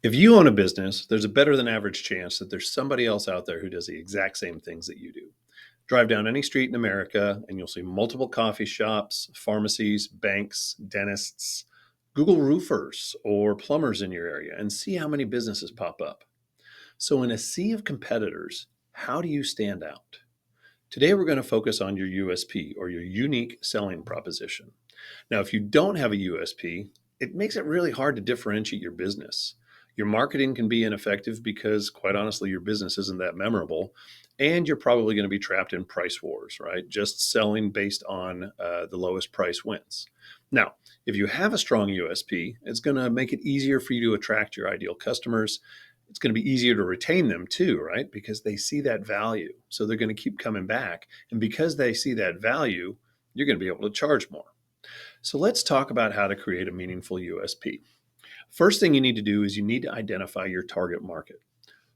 If you own a business, there's a better than average chance that there's somebody else out there who does the exact same things that you do. Drive down any street in America and you'll see multiple coffee shops, pharmacies, banks, dentists, Google roofers, or plumbers in your area and see how many businesses pop up. So, in a sea of competitors, how do you stand out? Today, we're going to focus on your USP or your unique selling proposition. Now, if you don't have a USP, it makes it really hard to differentiate your business. Your marketing can be ineffective because, quite honestly, your business isn't that memorable. And you're probably going to be trapped in price wars, right? Just selling based on the lowest price wins. Now, if you have a strong USP, it's going to make it easier for you to attract your ideal customers. It's going to be easier to retain them too, right? Because they see that value. So they're going to keep coming back. And because they see that value, you're going to be able to charge more. So let's talk about how to create a meaningful USP. First thing you need to do is you need to identify your target market.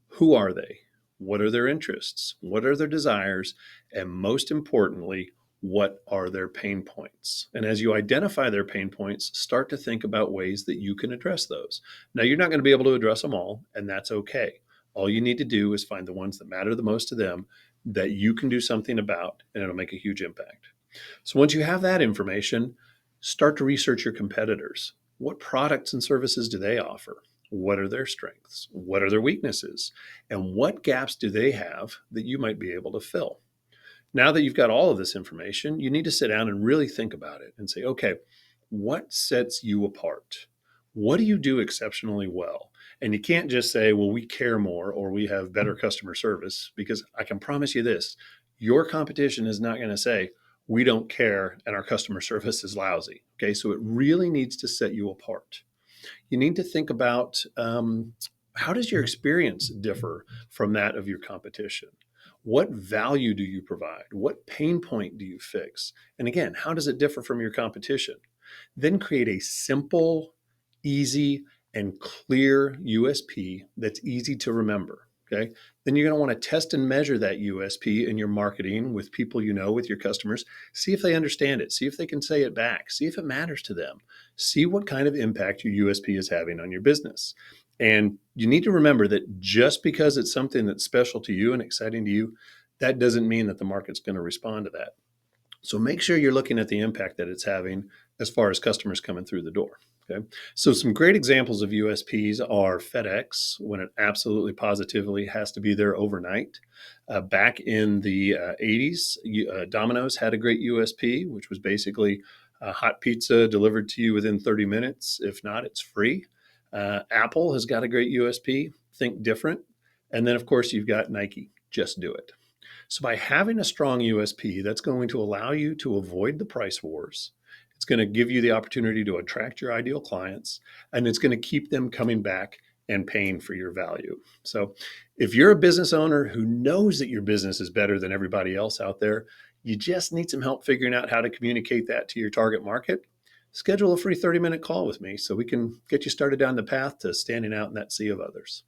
Who are they? What are their interests? What are their desires? And most importantly, what are their pain points? And as you identify their pain points, start to think about ways that you can address those. Now, you're not going to be able to address them all, and that's okay. All you need to do is find the ones that matter the most to them that you can do something about, and it'll make a huge impact. So once you have that information, start to research your competitors. What products and services do they offer? What are their strengths? What are their weaknesses? And what gaps do they have that you might be able to fill? Now that you've got all of this information, you need to sit down and really think about it and say, okay, what sets you apart? What do you do exceptionally well? And you can't just say, well, we care more or we have better customer service, because I can promise you this, your competition is not going to say, we don't care and our customer service is lousy. Okay, so it really needs to set you apart. You need to think about how does your experience differ from that of your competition? What value do you provide? What pain point do you fix? And again, how does it differ from your competition? Then create a simple, easy, and clear USP that's easy to remember. Okay. Then you're going to want to test and measure that USP in your marketing with people you know, with your customers. See if they understand it. See if they can say it back. See if it matters to them. See what kind of impact your USP is having on your business. And you need to remember that just because it's something that's special to you and exciting to you, that doesn't mean that the market's going to respond to that. So make sure you're looking at the impact that it's having as far as customers coming through the door. Okay. So some great examples of USPs are FedEx, when it absolutely positively has to be there overnight. Back in the 80s, Domino's had a great USP, which was basically a hot pizza delivered to you within 30 minutes. If not, it's free. Apple has got a great USP, think different. And then, of course, you've got Nike, just do it. So by having a strong USP, that's going to allow you to avoid the price wars. It's going to give you the opportunity to attract your ideal clients, and it's going to keep them coming back and paying for your value. So if you're a business owner who knows that your business is better than everybody else out there, you just need some help figuring out how to communicate that to your target market. Schedule a free 30-minute call with me so we can get you started down the path to standing out in that sea of others.